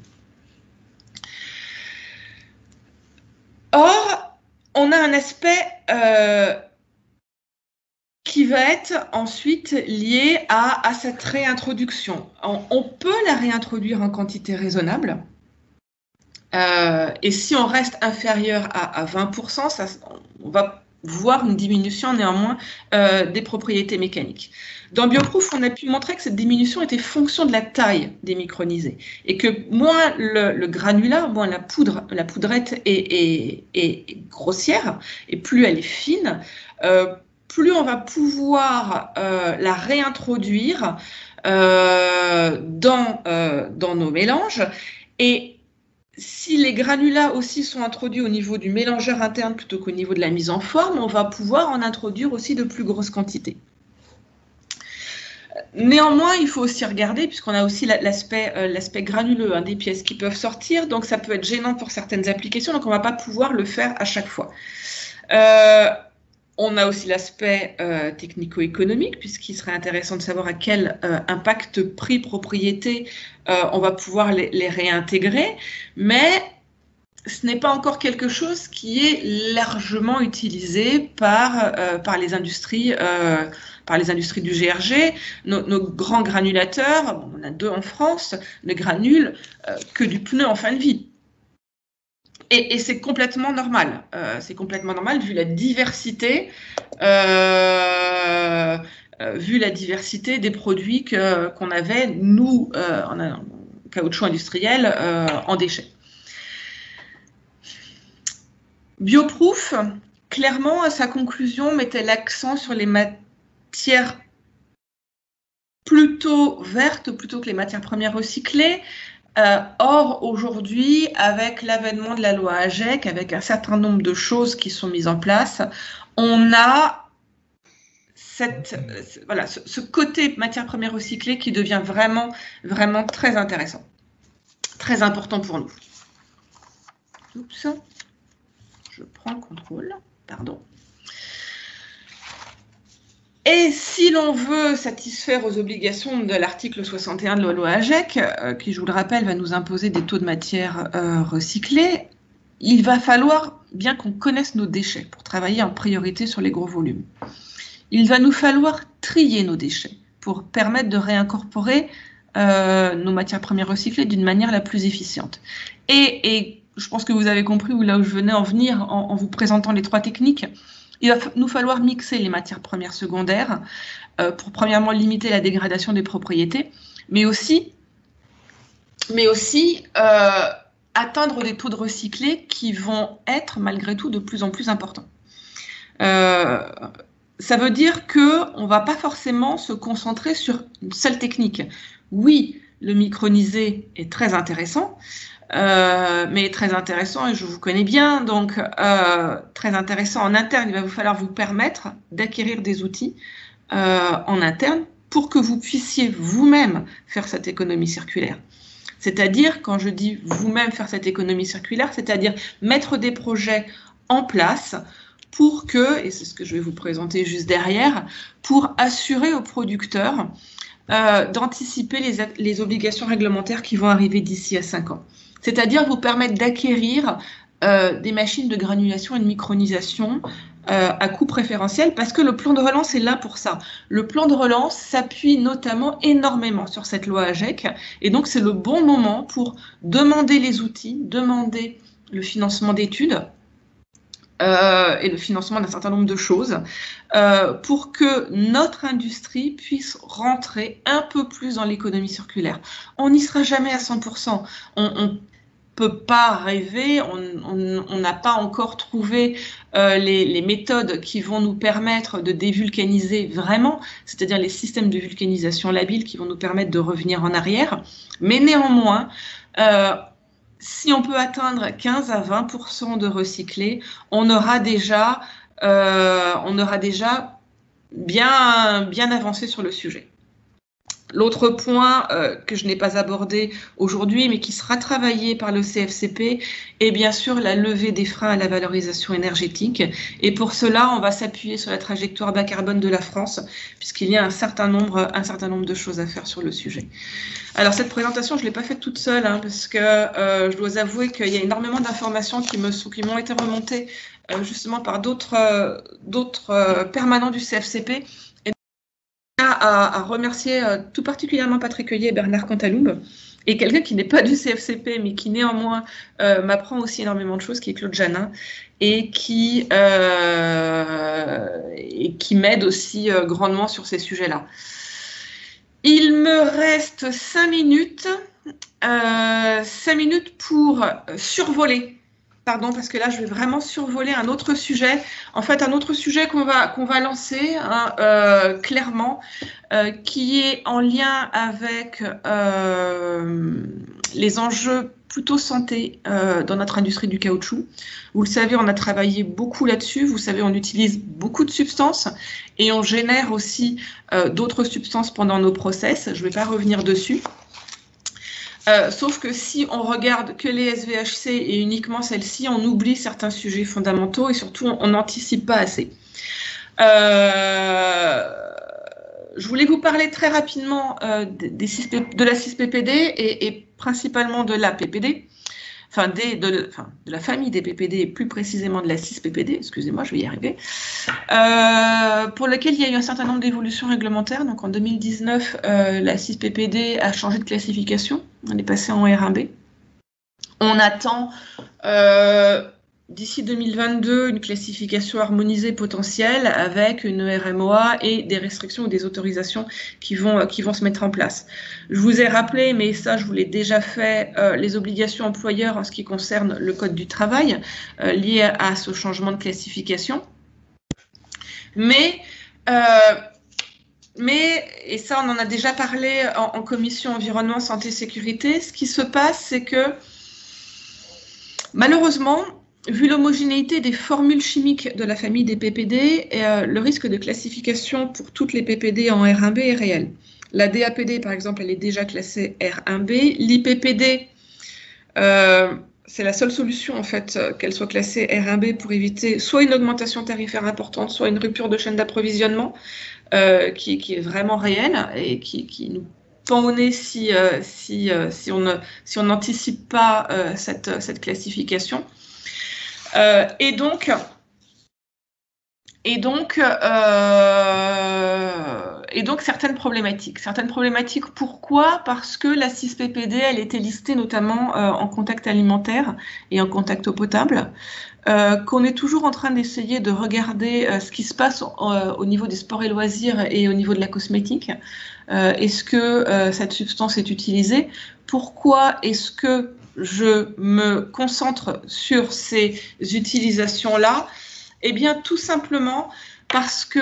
Or, on a un aspect qui va être ensuite lié à cette réintroduction. On peut la réintroduire en quantité raisonnable, et si on reste inférieur à 20%, on va voir une diminution néanmoins des propriétés mécaniques. Dans Bioproof, on a pu montrer que cette diminution était fonction de la taille des micronisés, et que moins le granulat, moins la poudrette est grossière, et plus elle est fine, plus on va pouvoir la réintroduire dans nos mélanges. Et si les granulats aussi sont introduits au niveau du mélangeur interne plutôt qu'au niveau de la mise en forme, on va pouvoir en introduire aussi de plus grosses quantités. Néanmoins, il faut aussi regarder, puisqu'on a aussi l'aspect granuleux des pièces qui peuvent sortir, donc ça peut être gênant pour certaines applications, donc on ne va pas pouvoir le faire à chaque fois. On a aussi l'aspect technico-économique, puisqu'il serait intéressant de savoir à quel impact prix-propriété on va pouvoir les réintégrer, mais ce n'est pas encore quelque chose qui est largement utilisé par les industries du GRG. Nos grands granulateurs, bon, on a 2 en France, ne granulent que du pneu en fin de vie. Et c'est complètement normal. C'est complètement normal vu la diversité, des produits qu'on avait, nous, en caoutchouc industriel, en déchets. Bioproof, clairement, à sa conclusion, mettait l'accent sur les matières plutôt vertes plutôt que les matières premières recyclées. Or, aujourd'hui, avec l'avènement de la loi AGEC, avec un certain nombre de choses qui sont mises en place, on a ce côté matières premières recyclées qui devient vraiment, vraiment très intéressant, très important pour nous. Oups. Je prends contrôle, pardon. Et si l'on veut satisfaire aux obligations de l'article 61 de la loi AGEC, qui, je vous le rappelle, va nous imposer des taux de matière recyclés, il va falloir bien qu'on connaisse nos déchets pour travailler en priorité sur les gros volumes. Il va nous falloir trier nos déchets pour permettre de réincorporer nos matières premières recyclées d'une manière la plus efficiente. Et je pense que vous avez compris là où je venais en venir en vous présentant les 3 techniques. Il va nous falloir mixer les matières premières secondaires pour premièrement limiter la dégradation des propriétés, mais aussi atteindre des taux de recyclés qui vont être malgré tout de plus en plus importants. Ça veut dire qu'on ne va pas forcément se concentrer sur une seule technique. Oui, le micronisé est très intéressant, mais très intéressant, et je vous connais bien, donc très intéressant en interne, il va vous falloir vous permettre d'acquérir des outils en interne pour que vous puissiez vous-même faire cette économie circulaire. C'est-à-dire, quand je dis vous-même faire cette économie circulaire, c'est-à-dire mettre des projets en place pour que, et c'est ce que je vais vous présenter juste derrière, pour assurer aux producteurs d'anticiper les obligations réglementaires qui vont arriver d'ici à 5 ans. C'est-à-dire vous permettre d'acquérir des machines de granulation et de micronisation à coût préférentiel, parce que le plan de relance est là pour ça. Le plan de relance s'appuie notamment énormément sur cette loi AGEC, et donc c'est le bon moment pour demander les outils, demander le financement d'études et le financement d'un certain nombre de choses pour que notre industrie puisse rentrer un peu plus dans l'économie circulaire. On n'y sera jamais à 100%. On peut pas rêver, on n'a pas encore trouvé les méthodes qui vont nous permettre de dévulcaniser vraiment, c'est-à-dire les systèmes de vulcanisation labile qui vont nous permettre de revenir en arrière. Mais néanmoins, si on peut atteindre 15 à 20% de recyclé, on aura déjà bien avancé sur le sujet. L'autre point que je n'ai pas abordé aujourd'hui, mais qui sera travaillé par le CFCP, est bien sûr la levée des freins à la valorisation énergétique. Et pour cela, on va s'appuyer sur la trajectoire bas carbone de la France, puisqu'il y a un certain nombre de choses à faire sur le sujet. Alors cette présentation, je ne l'ai pas faite toute seule, parce que je dois avouer qu'il y a énormément d'informations qui m'ont été remontées justement par d'autres permanents du CFCP. À remercier tout particulièrement Patrick Heuillet et Bernard Cantaloube, et quelqu'un qui n'est pas du CFCP, mais qui néanmoins m'apprend aussi énormément de choses, qui est Claude Janin, et qui m'aide aussi grandement sur ces sujets-là. Il me reste 5 minutes pour survoler pardon, parce que là, je vais vraiment survoler un autre sujet. En fait, un autre sujet qu'on va lancer, hein, clairement, qui est en lien avec les enjeux plutôt santé dans notre industrie du caoutchouc. Vous le savez, on a travaillé beaucoup là-dessus. Vous savez, on utilise beaucoup de substances et on génère aussi d'autres substances pendant nos process. Je ne vais pas revenir dessus. Sauf que si on regarde que les SVHC et uniquement celles-ci, on oublie certains sujets fondamentaux et surtout on n'anticipe pas assez. Je voulais vous parler très rapidement de la 6-PPD et principalement de la PPD, enfin de la famille des PPD et plus précisément de la 6-PPD, excusez-moi, je vais y arriver, pour lequel il y a eu un certain nombre d'évolutions réglementaires. Donc en 2019, la 6-PPD a changé de classification, on est passé en R1B. On attend d'ici 2022 une classification harmonisée potentielle avec une RMOA et des restrictions ou des autorisations qui vont se mettre en place. Je vous ai rappelé, mais ça je vous l'ai déjà fait, les obligations employeurs en ce qui concerne le code du travail liées à ce changement de classification. Mais, et ça on en a déjà parlé en commission environnement, santé, sécurité, ce qui se passe c'est que malheureusement, vu l'homogénéité des formules chimiques de la famille des PPD, le risque de classification pour toutes les PPD en R1B est réel. La DAPD, par exemple, elle est déjà classée R1B. L'IPPD, c'est la seule solution, en fait, qu'elle soit classée R1B pour éviter soit une augmentation tarifaire importante, soit une rupture de chaîne d'approvisionnement qui est vraiment réelle et qui nous pend au nez si on n'anticipe pas cette classification. Et donc certaines problématiques. Certaines problématiques, pourquoi? Parce que la 6-PPD, elle était listée notamment en contact alimentaire et en contact eau potable, qu'on est toujours en train d'essayer de regarder ce qui se passe au niveau des sports et loisirs et au niveau de la cosmétique. Est-ce que cette substance est utilisée? Pourquoi est-ce que je me concentre sur ces utilisations-là? Eh bien, tout simplement parce que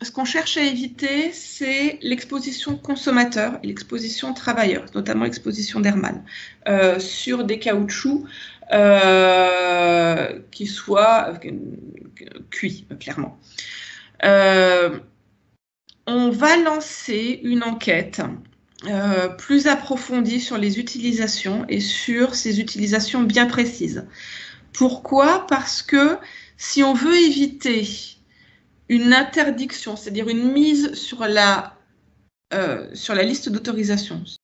ce qu'on cherche à éviter, c'est l'exposition consommateur et l'exposition travailleur, notamment l'exposition dermale, sur des caoutchoucs qui soient cuits, clairement. On va lancer une enquête plus approfondie sur les utilisations et sur ces utilisations bien précises. Pourquoi? Parce que si on veut éviter une interdiction, c'est-à-dire une mise sur la liste d'autorisation,